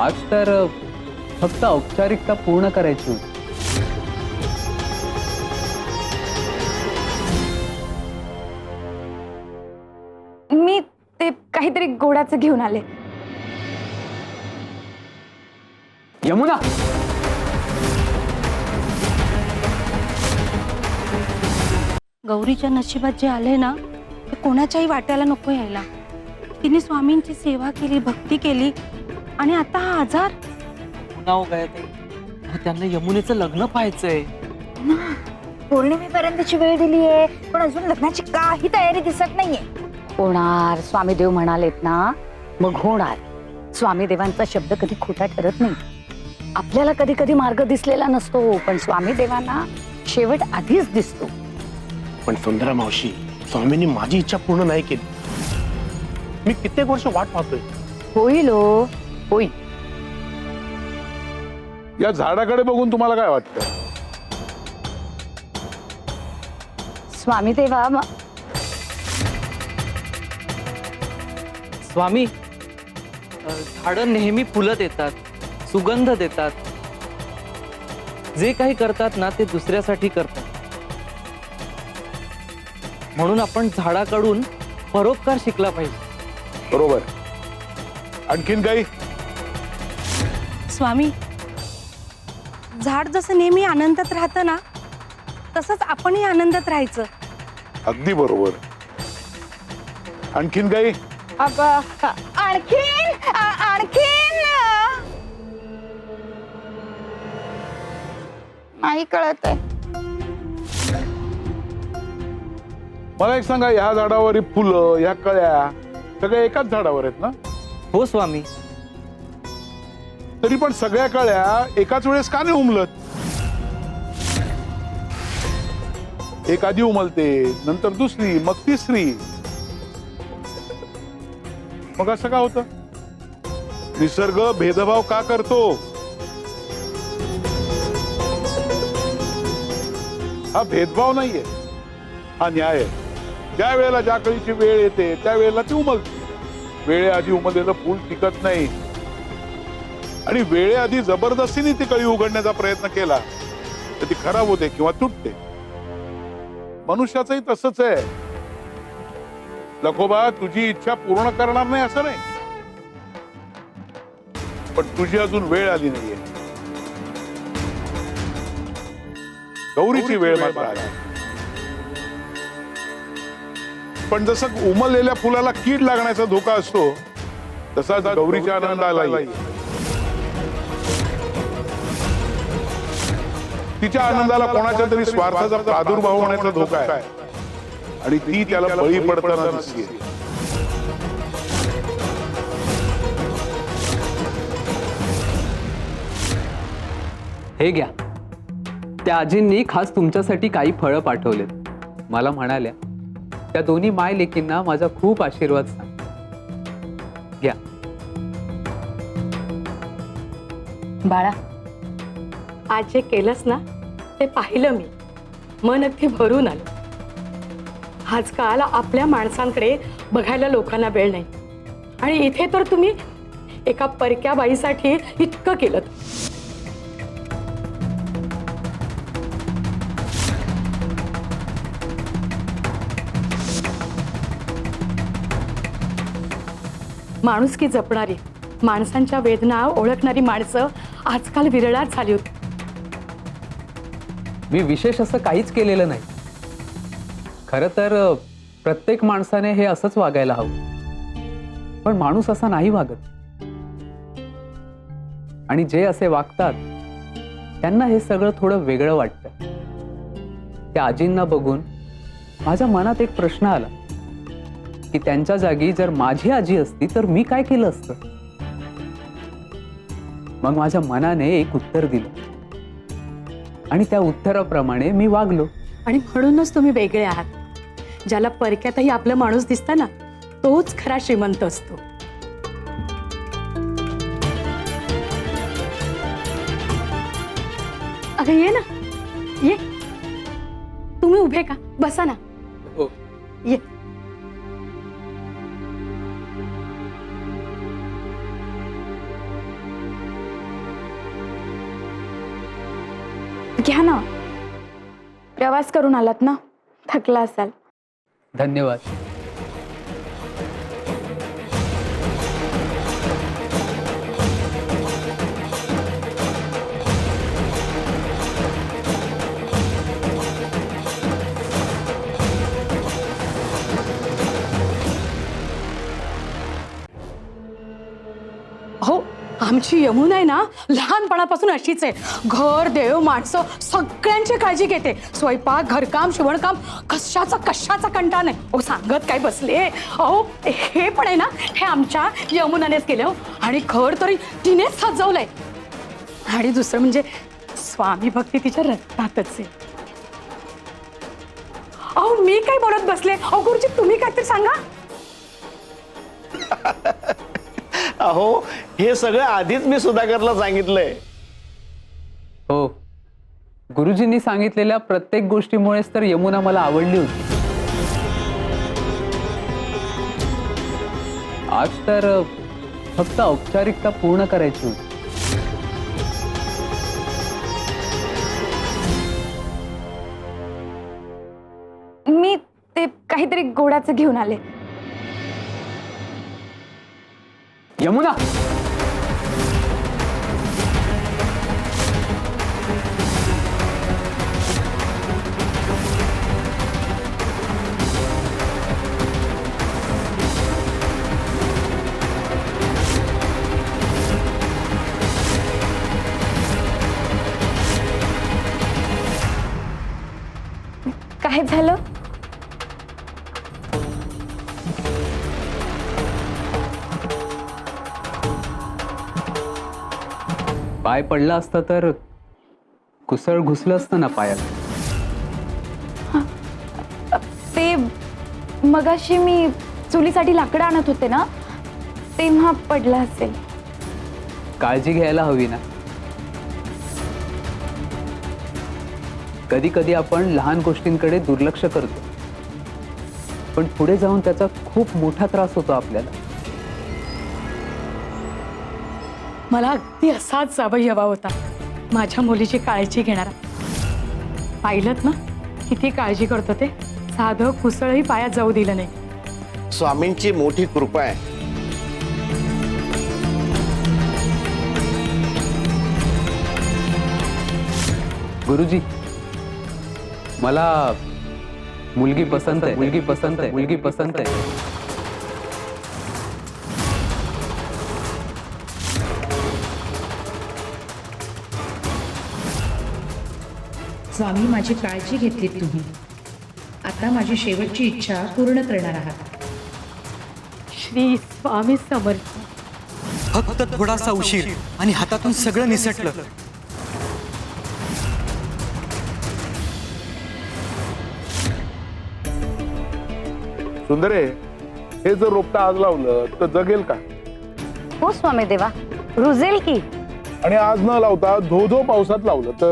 आज तर फक्त औपचारिकता पूर्ण करायची होती. मी ते काहीतरी गोडाचं घेऊन आले. यमुना, गौरीच्या नशिबात जे आले ना ते कोणाच्याही वाट्याला नको यायला. तिने स्वामींची सेवा केली, भक्ती केली आणि आता हा आजार. नाव काय ते? त्यांना यमुनेचं लग्न पाहायचंय. पौर्णिमेपर्यंतची वेळ दिली आहे, पण अजून लग्नाची काही तयारी दिसत नाहीये. होणार, स्वामी देव म्हणालेत ना, मग होणार. स्वामी देवांचा शब्द कधी खोटा ठरत नाही. आपल्याला कधी कधी मार्ग दिसलेला नसतो, पण स्वामी देवांना शेवट आधीच दिसतो. पण सुंदरा मावशी, स्वामींनी माझी इच्छा पूर्ण नाही केली. मी कित्येक वर्ष वाट पाहतोय. होईल हो, होईल. या झाडाकडे बघून तुम्हाला काय वाटतं? स्वामी देवा स्वामी, झाडं नेहमी फुलं देतात, सुगंध देतात. जे काही करतात ना ते दुसऱ्यासाठी करतात. म्हणून आपण झाडाकडून परोपकार शिकला पाहिजे. बरोबर. आणखीन काही? स्वामी, झाड जसं नेहमी आनंदात राहतं ना, तसंच आपणही आनंदात राहायचं. अगदी बरोबर. आणखीन काही? आणखीन नाही कळत आहे. मला एक सांगा, ह्या झाडावर ही फुलं, ह्या कळ्या सगळ्या एकाच झाडावर आहेत ना? हो स्वामी. तरी पण सगळ्या कळ्या एकाच वेळेस का नाही उमलत? एक आधी उमलते, नंतर दुसरी, मग तिसरी. मग असं का होतं? निसर्ग भेदभाव का करतो? हा भेदभाव नाहीये, हा न्याय आहे. ज्या वेळेला ज्या कळीची वेळ येते त्या वेळेला ती उमलते. वेळेआधी उमललेलं फूल टिकत नाही, आणि वेळेआधी जबरदस्तीने ती कळी उघडण्याचा प्रयत्न केला तर ती खराब होते किंवा तुटते. मनुष्याचंही तसंच आहे. लखोबा, तुझी इच्छा पूर्ण करणार नाही असं नाही, पण तुझी अजून वेळ आली नाहीये. गौरीची वेळ मात्र आली. पण जसं उमललेल्या फुलाला कीड लागण्याचा धोका असतो, तसाच गौरीच्या आनंदालाही, तिच्या आनंदाला कोणाच्या तरी स्वार्थाचा प्रादुर्भाव होण्याचा धोका आहे, आणि ती त्याला बळी पडताना दिसते. हे घ्या. त्या आजींनी खास तुमच्यासाठी काही फळं पाठवलेत. मला म्हणाल्या त्या दोन्ही माय लेकींना माझा खूप आशीर्वाद सांग. घ्या. बाळा, आज जे केलंस ना ते पाहिलं मी, मन अगदी भरून आलं. आजकाल आपल्या माणसांकडे बघायला लोकांना वेळ नाही, आणि इथे तर तुम्ही एका परक्या बाईसाठी इतकं केलं. माणुसकी जपणारी, माणसांच्या वेदना ओळखणारी माणसं आजकाल विरळात झाली होती. मी विशेष असं काहीच केलेलं नाही. खरं तर प्रत्येक माणसाने हे असंच वागायला हवं, पण माणूस असा नाही वागत. आणि जे असे वागतात त्यांना हे सगळं थोडं वेगळं वाटतं. त्या आजींना बघून माझ्या मनात एक प्रश्न आला की त्यांच्या जागी जर माझी आजी असती तर मी काय केलं असतं. मग माझ्या मनाने एक उत्तर दिलं, आणि त्या उत्तराप्रमाणे मी वागलो. आणि म्हणूनच तुम्ही वेगळे आहात. ज्याला परक्यातही आपला माणूस दिसता ना, तोच खरा श्रीमंत असतो. अगं ये ना, ये. तुम्ही उभे का? बसा ना. हो. ये. घ्या ना. प्रवास करून आलात ना, थकला असाल. धन्यवाद. हो, आमची यमुना आहे ना लहानपणापासून अशीच आहे. घर देव माणसं सगळ्यांची काळजी घेते. स्वयंपाक घरकाम शिवणकाम कशाचा कंटाळा नाही. अहो सांगत काय बसले. अहो हे पण आहे ना, हे आमच्या यमुनानेच केलं हो. आणि घर तरी तिनेच सजवलंय. आणि दुसरं म्हणजे स्वामी भक्ती तिच्या रक्तातच आहे. अहो मी काय बोलत बसले. अहो गुरुजी तुम्ही काहीतरी सांगा. अहो हे सगळं आधीच मी सुधाकरला सांगितलंय. हो, गुरुजींनी सांगितलेल्या प्रत्येक गोष्टीमुळेच तर यमुना मला आवडली होती. आज तर फक्त औपचारिकता पूर्ण करायची होती. मी ते काहीतरी गोडाचं घेऊन आले. यमुना, काय झालं? पाय पडला असता तर कुसळ घुसलं असतं ना पायात. ते मगाशी मी चुलीसाठी लाकडं आणत होते ना, तेव्हा पडला असेल. काळजी घ्यायला हवी ना. कधी कधी आपण लहान गोष्टींकडे दुर्लक्ष करतो, पण पुढे जाऊन त्याचा खूप मोठा त्रास होतो आपल्याला. मला अगदी असाच जावई हवा होता, माझ्या मुलीची काळजी घेणारा. पाहिलंत ना किती काळजी करतो ते. साधं कुसळही पायात जाऊ दिलं नाही. स्वामींची मोठी कृपा आहे. गुरुजी, मला मुलगी पसंत आहे. मुलगी पसंत आहे. मुलगी पसंत आहे. स्वामी माझी काळजी घेतली तुम्ही. आता माझी शेवटची इच्छा पूर्ण करणार आहात. श्री स्वामी समर्थ. फक्त थोडासा उशीर आणि हातातून सगळं निसटलं. सुंदरे, हे जर रोपटं आज लावलं तर जगेल का? हो स्वामी देवा, रुजेल की. आणि आज न लावता धो धो पावसात लावलं तर?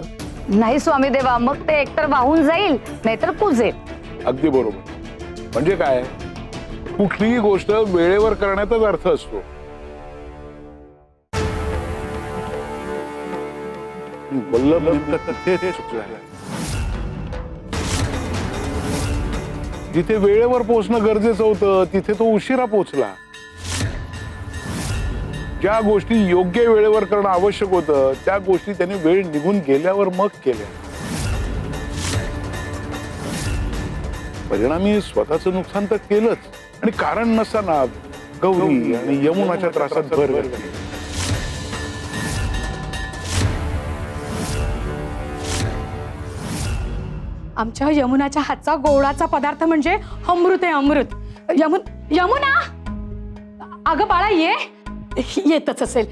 नाही स्वामी देवा, मग ते एकतर वाहून जाईल नाहीतर कुजेल. अगदी बरोबर. म्हणजे काय, कुठलीही गोष्ट वेळेवर करण्याचाच अर्थ असतो. वल्लभ तेच चुकलं. जिथे वेळेवर पोहोचणं गरजेचं होतं तिथे तो उशिरा पोहोचला. ज्या गोष्टी योग्य वेळेवर करणं आवश्यक होतं त्या गोष्टी त्याने वेळ निघून गेल्यावर मग केल्या. परिणामी स्वतःचं नुकसान तर केलंच, आणि कारण नसताना गौरी आणि यमुनाच्या त्रासात भर घातली. आमच्या यमुनाच्या हातचा गोडाचा पदार्थ म्हणजे अमृत आहे, अमृत. यमुना, अगं बाळा ये. येतच असेल.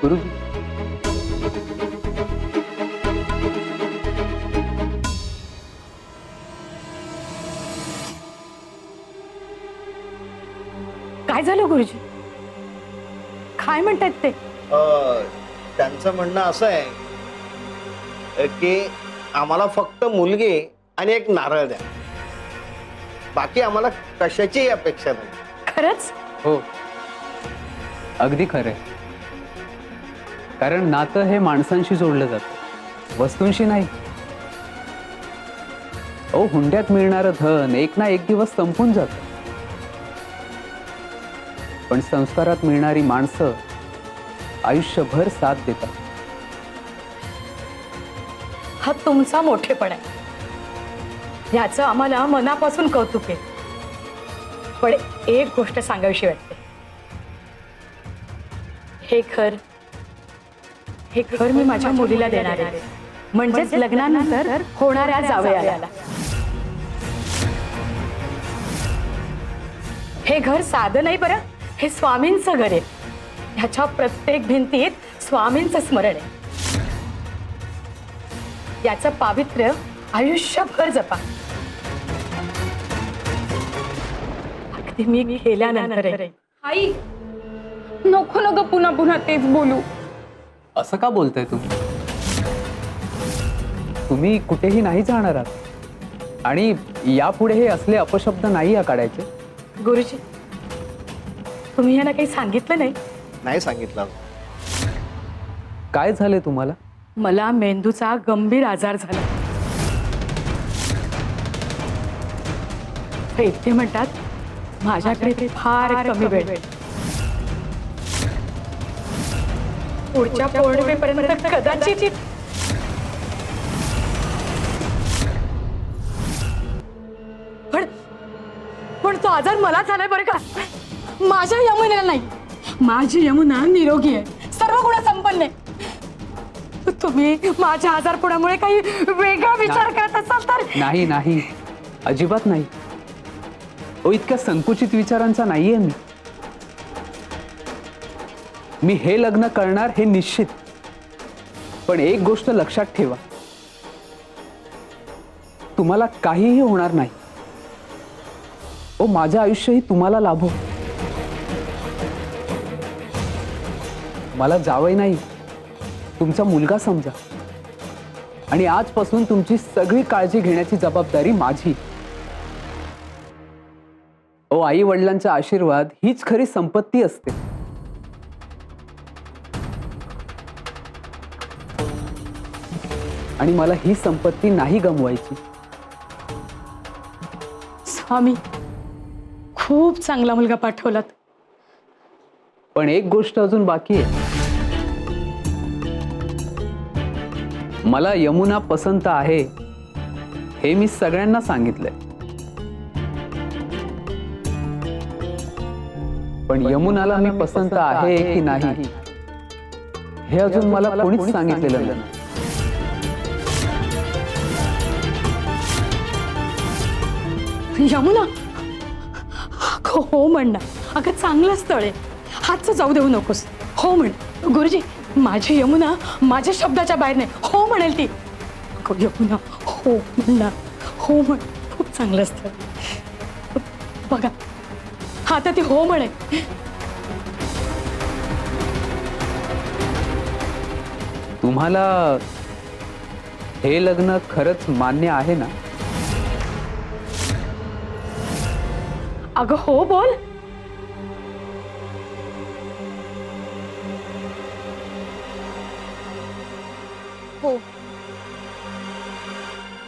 गुरुजी, काय झालं गुरुजी? काय म्हणतात ते? त्यांचं म्हणणं असं आहे की आम्हाला फक्त मुलगी आणि एक नारळ द्या. बाकी आम्हाला कशाचीही अपेक्षा नाही. खरंच? हो, अगदी खरंय. कारण नातं हे माणसांशी जोडलं जातं, वस्तूंशी नाही. हुंड्यात मिळणारं धन एक ना एक दिवस संपून जातं, पण संस्कारात मिळणारी माणसं आयुष्यभर साथ देतात. हा तुमचा मोठेपण आहे, याचं आम्हाला मनापासून कौतुक आहे. पण एक गोष्ट सांगावीशी वाटते, हे घर मी माझ्या मुलीला देणार आहे, म्हणजेच लग्नानंतर होणाऱ्या जावयाला. हे घर साधं नाही बरं, हे स्वामींचं घर आहे. ह्याच्या प्रत्येक भिंतीत स्वामींचं स्मरण आहे. याचं पावित्र्य आयुष्यभर जपा. अगदी मी गेल्यानंतर. आई नको नको पुन्हा पुन्हा तेच बोलू. असं का बोलताय तुम्ही? तुम्ही कुठेही नाही जाणार आहात आणि यापुढे हे असले अपशब्द नाही काढायचे. गुरुजी, तुम्ही यांना काही सांगितलं नाही? नाही सांगितलं. काय झाले तुम्हाला? मला मेंदूचा गंभीर आजार झाला. वैद्य म्हणतात माझ्याकडे फार कमी वेळ. पुढच्या पौर्णिमेपर्यंत कदाचित. पण तो आजार मला झालाय बरं का, माझ्या यमुनेला नाही. माझी यमुना निरोगी आहे, सर्व गुण संपन्न आहे. तुम्ही माझ्या आजारपणामुळे काही वेगळा विचार करत असाल तर. नाही नाही, अजिबात नाही. इतक्या संकुचित विचारांचा नाहीये मी हे लग्न करणार हे निश्चित. पण एक गोष्ट लक्षात ठेवा, तुम्हाला काहीही होणार नाही. माझं आयुष्यही तुम्हाला लाभो. मला जावई नाही, तुमचा मुलगा समजा. आणि आजपासून तुमची सगळी काळजी घेण्याची जबाबदारी माझी. आई वडिलांचा आशीर्वाद हीच खरी संपत्ती असते. आणि मला ही संपत्ती नाही गमवायची. स्वामी, खूप चांगला मुलगा पाठवलात. पण एक गोष्ट अजून बाकी आहे. मला यमुना पसंत आहे हे मी सगळ्यांना सांगितलंय. पण यमुनाला मी पसंत आहे की नाही हे अजून मला कोणीच सांगितलेलं नाही. यमुना, अगं हो म्हण ना. अगं चांगलं स्थळ आहे, हातचं जाऊ देऊ नकोस. हो म्हण. गुरुजी, माझी यमुना माझ्या शब्दाच्या बाहेर नाही, हो म्हणेल ती. अगं यमुना, हो म्हण ना, हो म्हण. खूप चांगलं स्थळ बघा, हा तर ती हो म्हणे. तुम्हाला हे लग्न खरंच मान्य आहे ना? अगं हो बोल. हो.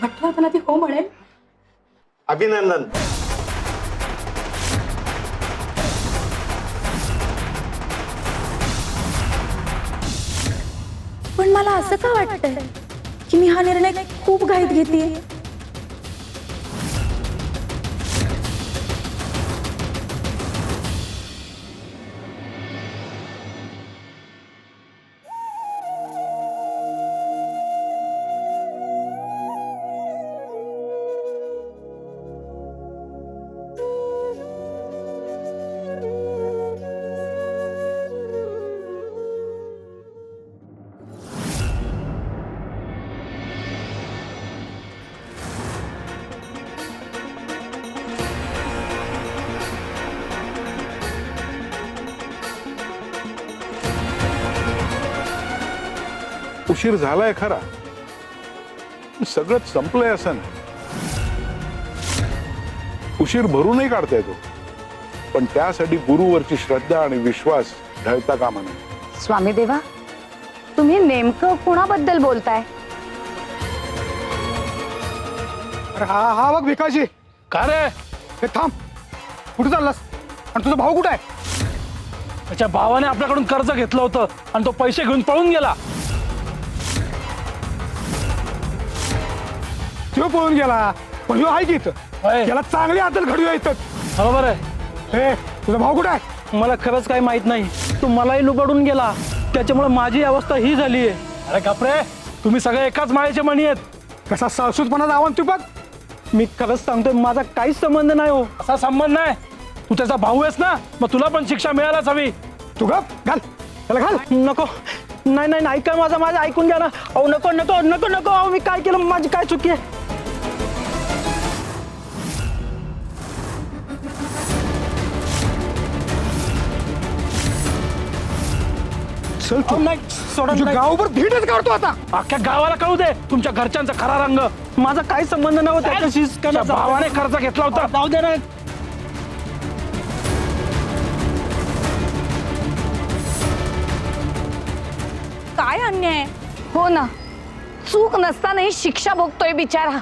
म्हटलं होतं ना ती हो म्हणेल. अभिनंदन. पण मला असं का वाटतंय की मी हा निर्णय खूप घाईत घेतेय. उशीर झालाय खरा, सगळं संपलंय असं नाही. उशीर भरूनही काढता येतो, पण त्यासाठी गुरुवरची श्रद्धा आणि विश्वास ढळता कामा नये. स्वामी देवा, तुम्ही नेमकं कुणाबद्दल बोलताय? अरे हा हा बघ भिकाजी. का रे? हे थांब, कुठे चाललास? आणि तुझा भाऊ कुठे आहे? त्याच्या भावाने आपल्याकडून कर्ज घेतलं होतं आणि तो पैसे घेऊन पळून गेला. तो पळून गेला, पण ह्यो आहे की इथं. त्याला चांगली आदल घडूया इथं. बरोबर आहे. हे तुझा भाऊ कुठे आहे? मला खरंच काही माहित नाही. तो मलाही लुबाडून गेला, त्याच्यामुळे माझी अवस्था ही झाली आहे. अरे कापरे, तुम्ही सगळे एकाच माळेचे मणी आहेत. कसा सासूतपणा आव्हान तू बघ. मी खरंच सांगतोय, माझा काहीच संबंध नाही हो. असा संबंध नाही. तू त्याचा भाऊ आहेस ना, मग तुला पण शिक्षा मिळायलाच हवी. तू गप घाल, त्याला घाल. नको, नाही नाही नाही, ऐका माझं ऐकून घ्या ना. अहो नको नको नको नको, अहो मी काय केलं, माझी काय चुकी आहे. चल तू. नाही सोडा, तुझ्या गावभर भीडच काढतो आता. अख्ख्या गावाला कळू दे तुमच्या घरच्यांचा खरा रंग. माझा काही संबंध नव्हता त्याच्याशी. त्या भावाने कर्ज घेतला होता. जाऊ दे ना. काय अन्याय. हो ना, चूक नसतानाही शिक्षा भोगतोय बिचारा.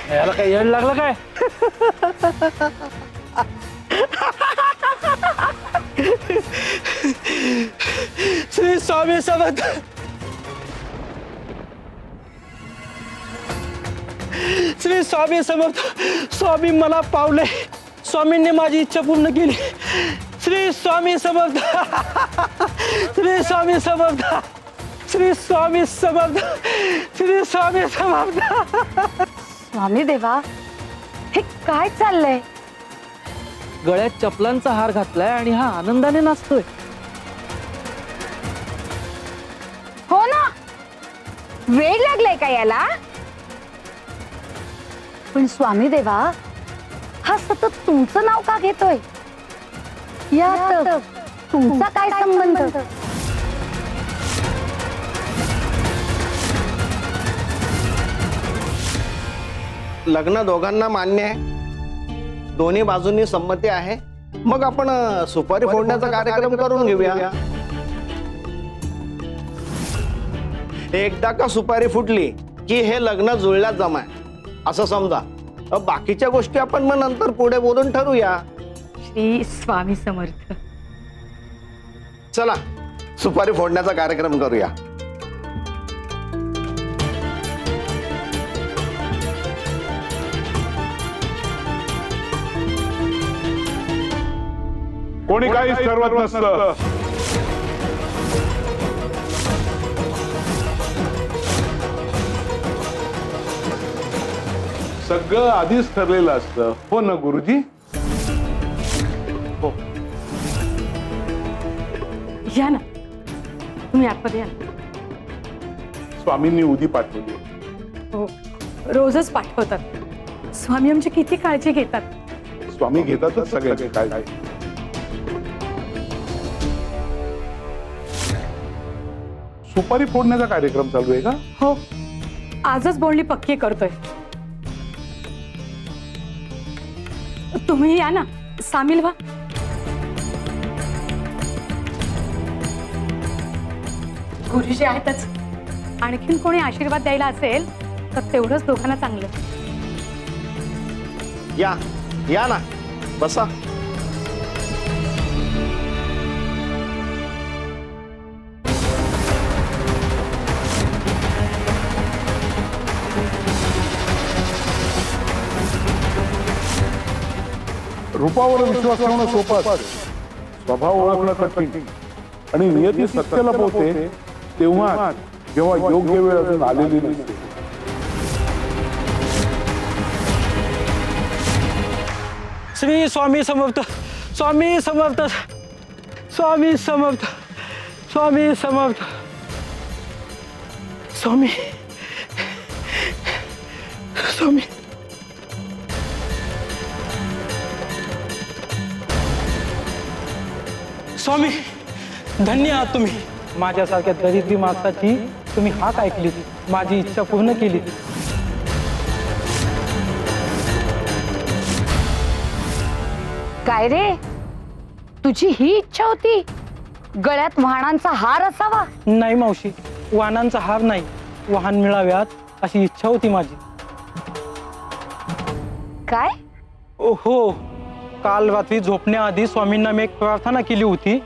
याला काय येड लागलं काय? श्री स्वामी समर्थ. श्री स्वामी समर्थ. स्वामी मला पावले. स्वामींनी माझी इच्छा पूर्ण केली. श्री स्वामी समर्थ. श्री स्वामी समर्थ. श्री स्वामी समर्थ. श्री स्वामी समर्थ. स्वामी देवा, हे काय चाललंय? गळ्यात चपलांचा हार घातलाय आणि हा आनंदाने नाचतोय. हो ना, वेळ लागलाय का याला? पण स्वामी देवा, हा सतत तुमचं नाव का घेतोय? यात तुमचा काय संबंध? लग्न दोघांना मान्य आहे, दोन्ही बाजूंनी संमती आहे. मग आपण सुपारी फोडण्याचा कार्यक्रम करून घेऊया. एकदा का सुपारी फुटली की हे लग्न जुळल्यात जमाय असं समजा. बाकीच्या गोष्टी आपण मग नंतर पुढे बोलून ठरवूया. श्री स्वामी समर्थ. चला सुपारी फोडण्याचा कार्यक्रम करूया. कोणी काहीच ठरवत नसतं. सगळं आधीच ठरलेलं असतं. हो ना गुरुजी? हो. या ना, तुम्ही आतमध्ये या ना. स्वामींनी उदी पाठवली. हो, रोजच पाठवतात. स्वामी आमची किती काळजी घेतात. स्वामी घेतातच सगळ्यांची काळजी. सुपारी फोडण्याचा कार्यक्रम चालू आहे का? हो, आजच बोलणी पक्की करतोय. तुम्ही या ना, सामील व्हा. गुरुजी आहेतच. आणखीन कोणी आशीर्वाद द्यायला असेल तर तेवढंच दोघांना चांगलं. या या ना, बसा. रूपावर विश्वास ठेवणं सोपं असतं, स्वभाव ओळखणं कठीण. आणि नियती सत्य लपवते तेव्हा जेव्हा योग्य वेळ अजून आलेली नसते. श्री स्वामी समर्थ. स्वामी समर्थ. स्वामी समर्थ. स्वामी समर्थ. स्वामी स्वामी स्वामी धन्य आहात तुम्ही. माझ्यासारख्या गरिबी माणसाची तुम्ही हाक ऐकली, माझी इच्छा पूर्ण केली. काय रे, तुझी ही इच्छा होती गळ्यात वाहनांचा हार असावा? नाही मावशी, वाहनांचा हार नाही, वाहन मिळाव्यात अशी इच्छा होती माझी. काय? हो, काल रात्री झोपण्याआधी स्वामींना मी एक प्रार्थना केली होती.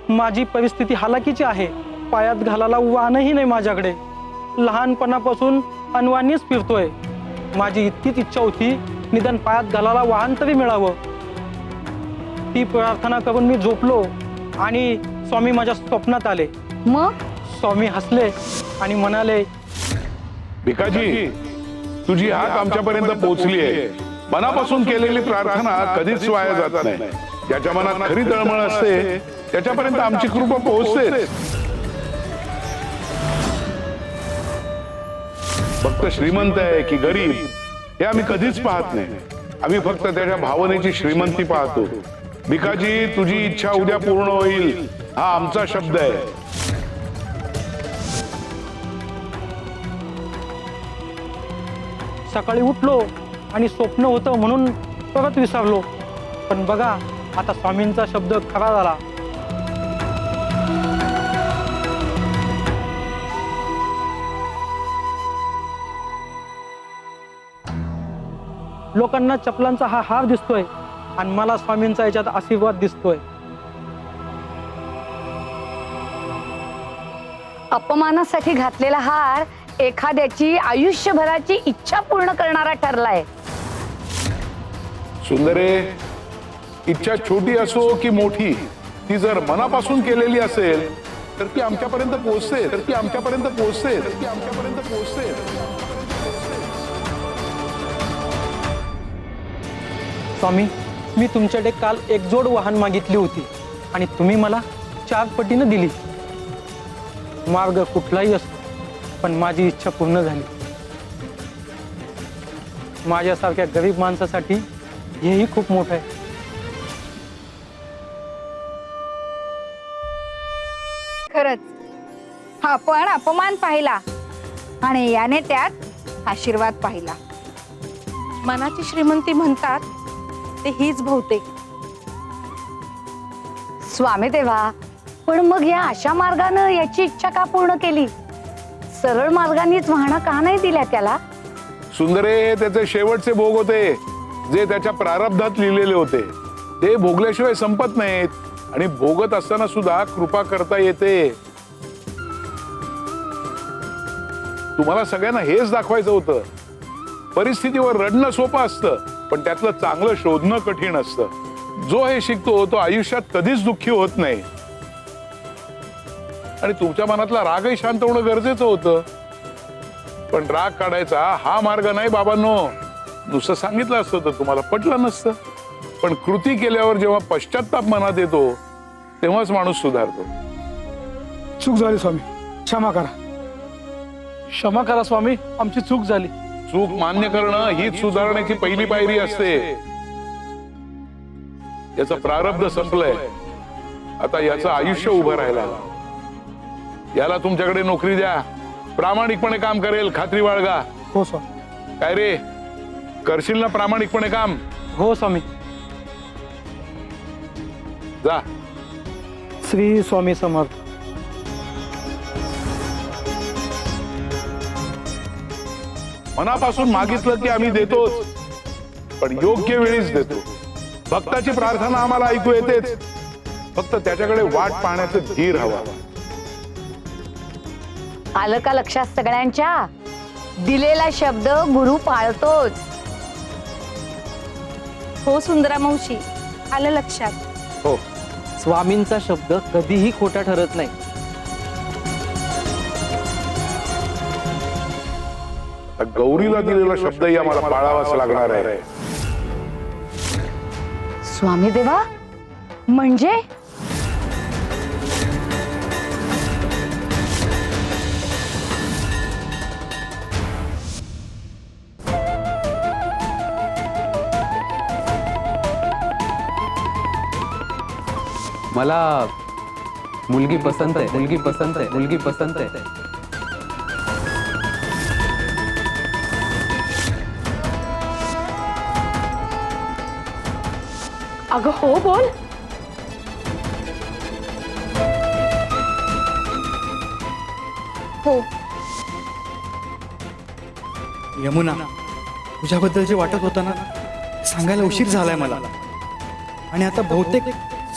माझी परिस्थिती हालाकीची आहे, पायात घालायला वाहनही नाही माझ्याकडे, लहानपणापासून अनवाणीच फिरतोय. माझी इतकीच इच्छा होती निदान पायात घालायला वाहन तरी मिळावं. ती प्रार्थना करून मी झोपलो आणि स्वामी माझ्या स्वप्नात आले. मग स्वामी हसले आणि म्हणाले, भिकाजी, तुझी हाक आमच्यापर्यंत पोहोचली आहे. मनापासून केलेली प्रार्थना कधीच वाया जात नाही. ज्याच्या मनात खरी तळमळ असते त्याच्यापर्यंत आमची कृपा पोहोचते. फक्त श्रीमंत आहे की गरीब हे आम्ही कधीच पाहत नाही. आम्ही फक्त त्याच्या भावनेची श्रीमंती पाहतो. भिकाजी, तुझी इच्छा उद्या पूर्ण होईल हा आमचा शब्द आहे. सकाळी उठलो आणि स्वप्न होतं म्हणून परत विसरलो. पण बघा, आता स्वामींचा शब्द खरा झाला. लोकांना चपलांचा हा हार दिसतोय आणि मला स्वामींचा याच्यात आशीर्वाद दिसतोय. अपमानासाठी घातलेला हार एखाद्याची आयुष्यभराची इच्छा पूर्ण करणारा ठरलाय. सुंदरे, इच्छा छोटी असो की मोठी, ती जर मनापासून केलेली असेल तर ती आमच्यापर्यंत पोहोचते. स्वामी, मी तुमच्याकडे काल एक जोड वाहन मागितली होती आणि तुम्ही मला 4 पटीनं दिली. मार्ग कुठलाही असतो पण माझी इच्छा पूर्ण झाली. माझ्यासारख्या गरीब माणसासाठी हेही खूप मोठं आहे. खरंच आपण अपमान पाहिला आणि याने त्यात आशीर्वाद पाहिला. मनाची श्रीमंती म्हणतात ते हीच बहुतेक. स्वामी देवा, पण मग या अशा मार्गानं याची इच्छा का पूर्ण केली? सरळ मार्गानेच वाहनं का नाही दिल्या त्याला? सुंदरे, त्याचे शेवटचे भोग होते जे त्याच्या प्रारब्धात लिहिलेले होते. ते भोगल्याशिवाय संपत नाहीत आणि भोगत असताना सुद्धा कृपा करता येते. तुम्हाला सगळ्यांना हेच दाखवायचं होतं. परिस्थितीवर रडणं सोपं असतं पण त्यातलं चांगलं शोधणं कठीण असतं. जो हे शिकतो तो आयुष्यात कधीच दुःखी होत नाही. आणि तुमच्या मनातला रागही शांत होणं गरजेचं होतं. पण राग काढायचा हा मार्ग नाही बाबांनो. नुसतं सांगितलं असतं तर तुम्हाला पटलं नसतं. पण कृती केल्यावर जेव्हा पश्चाताप मनात येतो तेव्हाच माणूस सुधारतो. चूक झाली स्वामी, क्षमा करा. क्षमा करा स्वामी, आमची चूक झाली. चूक मान्य करणं हीच सुधारण्याची पहिली पायरी असते. याचं प्रारब्ध संपलंय, आता याचं आयुष्य उभं राहिला. याला तुमच्याकडे नोकरी द्या, प्रामाणिकपणे काम करेल, खात्री बाळगा. हो स्वामी. काय रे, करशील ना प्रामाणिकपणे काम? हो स्वामी. जा. श्री स्वामी समर्थ. मनापासून मागितलं की आम्ही देतोच, पण योग्य वेळीच देतो. भक्ताची प्रार्थना आम्हाला ऐकू येतेच, फक्त त्याच्याकडे वाट पाहण्याचं धीर हवा. आलं का लक्षात सगळ्यांच्या? दिलेला शब्द गुरु पाळतोच. हो सुंदरा मावशी, आलं लक्षात. हो, स्वामींचा शब्द कधीही खोटा ठरत नाही. गौरीला दिलेला शब्दही आम्हाला पाळावाच लागणार आहे. स्वामी देवा, म्हणजे मला मुलगी पसंत आहे, मुलगी पसंत आहे, मुलगी पसंत आहे. अगं हो बोल. हो. यमुना, तुझ्याबद्दल जे वाटत होतं ना सांगायला उशीर झालाय मला. आणि आता बहुतेक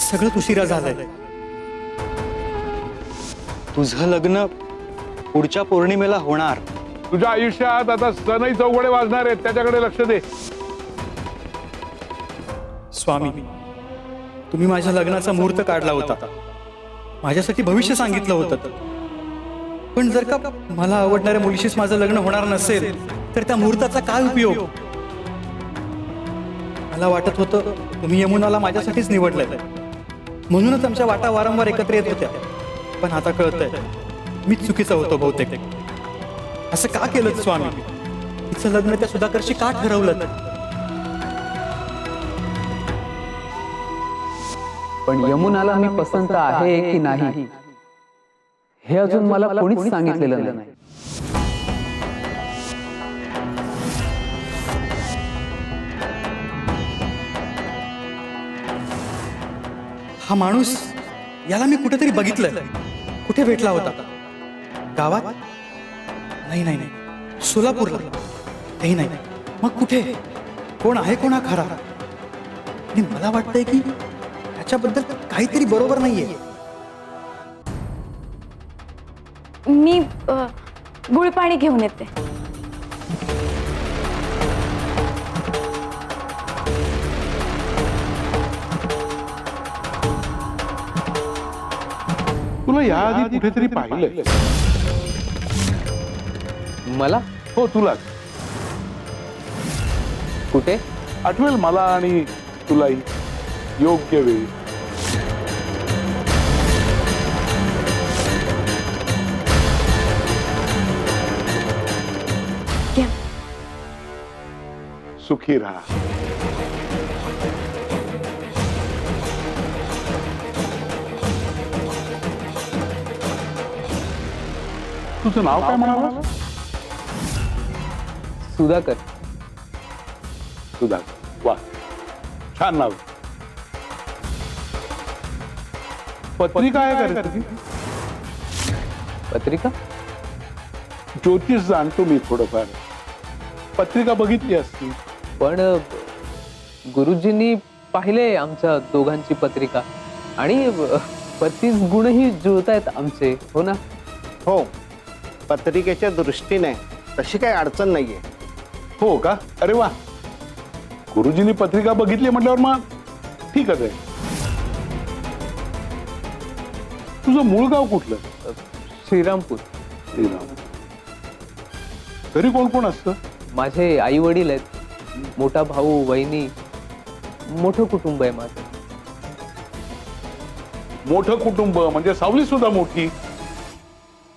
सगळं उशिरा झालंय. तुझं लग्न पुढच्या पौर्णिमेला होणार. तुझ्या आयुष्यात आता सनई चौघडे वाजणार आहेत, त्याच्याकडे लक्ष दे. स्वामी, तुम्ही माझ्या लग्नाचा मुहूर्त काढला होता, माझ्यासाठी भविष्य सांगितलं होतं. पण जर का मला आवडणाऱ्या मुलीशीच माझं लग्न होणार नसेल तर त्या मुहूर्ताचा काय उपयोग? मला वाटत होतं तुम्ही यमुनाला माझ्यासाठीच निवडलंय, म्हणूनच आमच्या वाटा वारंवार एकत्र येत होत्या. पण आता कळतंय मीच चुकीचा होतो बहुतेक. असं का केलं स्वामी? तिचं लग्न त्या सुधाकरशी का ठरवलं? पण यमुनाला मी पसंत आहे की नाही हे अजून मला कोणीच सांगितलेलं नाही. हा माणूस, याला मी कुठेतरी बघितलंय. कुठे भेटला होता? गावात? नाही नाही नाही, सोलापूरला? नाही नाही, मग कुठे? कोण आहे कोण हा खरा? आणि मला वाटतंय की त्याच्याबद्दल काहीतरी बरोबर नाहीये. मी गुळपाणी घेऊन येते. तुला याआधी कुठेतरी पाहिलंय. मला? हो, तुलाच. कुठे? आठवेल मला आणि तुलाही योग्य वेळी. घ्या. सुखी राहा. तुझं नाव काय म्हणाला? सुधाकर. सुधाकर, वा, छान नाव. पत्रिका आहे का रे तुझी? पत्रिका? ज्योतिष जाणतो मी थोडंफार. पत्रिका बघितली असती. पण गुरुजींनी पाहिले आमच्या दोघांची पत्रिका आणि 35 गुणही जुळतायत आमचे. हो ना? हो, पत्रिकेच्या दृष्टीने तशी काही अडचण नाहीये. हो का? अरे वा, गुरुजींनी पत्रिका बघितली म्हटल्यावर मग ठीकच आहे. तुझं मूळ गाव कुठलं? श्रीरामपूर. श्रीराम. घरी कोण कोण असतं? माझे आई वडील आहेत, मोठा भाऊ, वहिनी, मोठं कुटुंब आहे माझं. मोठं कुटुंब म्हणजे सावली सुद्धा मोठी.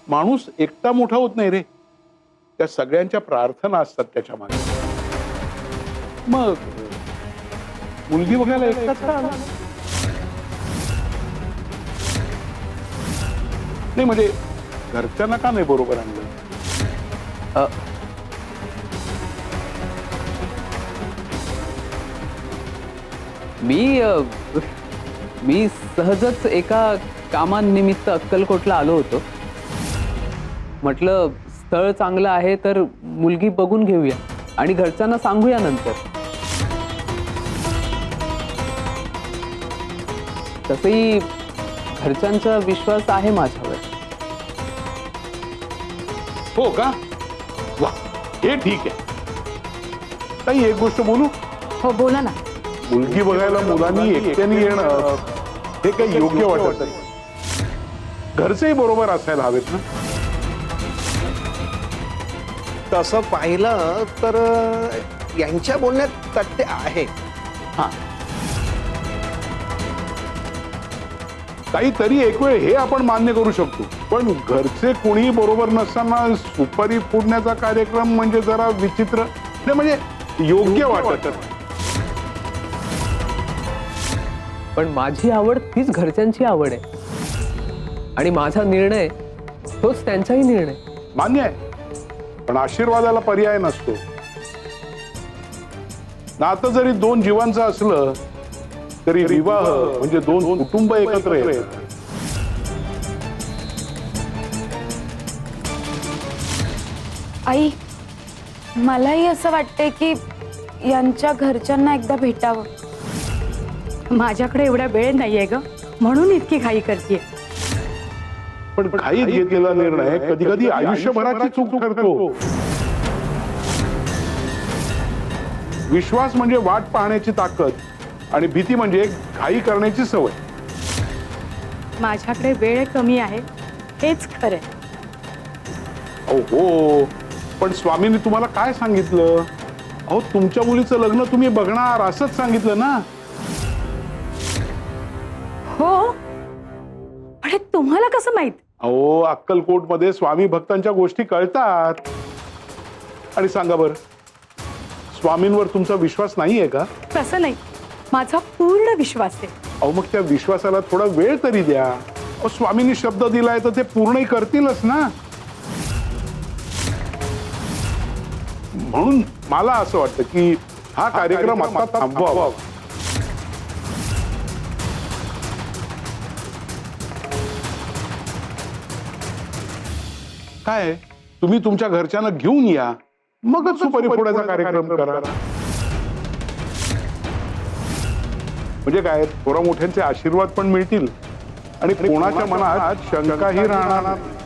माणूस एकटा मोठा होत नाही रे, त्या सगळ्यांच्या प्रार्थना असतात त्याच्या मागे. मग मुलगी बघायला एकटाच का आला? नाही म्हणजे घरच्यांना का नाही बरोबर आणलं? मी सहजच एका कामानिमित्त अक्कलकोटला आलो होतो. म्हटलं स्थळ चांगलं आहे तर मुलगी बघून घेऊया आणि घरच्यांना सांगूया नंतर. तसंही घरच्यांचा विश्वास आहे माझ्यावर. हो का? वा, हे ठीक आहे. ताई, एक गोष्ट बोलू? हो बोला ना. मुलगी बघायला मुलांनी एकट्याने येणं हे काही योग्य वाटत नाही. घरचेही बरोबर असायला हवेत ना. तसं पाहिलं तर यांच्या बोलण्यात तथ्य आहे. हा, काहीतरी एक वेळ हे आपण मान्य करू शकतो, पण घरचे कोणी बरोबर नसताना सुपारी फोडण्याचा कार्यक्रम म्हणजे जरा विचित्र. नाही म्हणजे योग्य वाटत. पण माझी आवड तीच घरच्यांची आवड आहे. आणि माझा निर्णय तोच त्यांचाही निर्णय. मान्य आहे, पण आशीर्वादाला पर्याय नसतो. नातं जरी दोन जीवांचं असलं तरी विवाह म्हणजे दोन कुटुंब एकत्र येतात. आई, मलाही असं वाटतंय की यांच्या घरच्यांना एकदा भेटावं. माझ्याकडे एवढा वेळ नाहीये ग, म्हणून इतकी घाई करते. पण घाईत घेतलेला निर्णय कधी कधी आयुष्यभराची चूक ठरतो. विश्वास म्हणजे वाट पाहण्याची ताकद आणि भीती म्हणजे घाई करण्याची सवय. माझ्याकडे वेळ कमी आहे हेच खरंय. हो, पण स्वामींनी तुम्हाला काय सांगितलं? अहो, तुमच्या मुलीचं लग्न तुम्ही बघणार असंच सांगितलं ना. हो, पण हे तुम्हाला कसं माहित? अहो, अक्कलकोट मध्ये स्वामी भक्तांच्या गोष्टी कळतात. आणि सांगा बरं, स्वामींवर तुमचा विश्वास नाहीये का? तसं नाही, माझा पूर्ण विश्वास आहे. अहो, मग त्या विश्वासाला थोडा वेळ तरी द्या. अहो, स्वामींनी शब्द दिलाय तर ते पूर्णही करतीलच ना. म्हणून मला असं वाटतं की हा कार्यक्रम आता थांबवावा. काय तुम्ही तुमच्या घरच्यांना घेऊन या, मगच सुपारी फोडायचा कार्यक्रम करा. म्हणजे काय, थोडा मोठ्यांचे आशीर्वाद पण मिळतील आणि कोणाच्या मनात शंकाही राहणार नाही.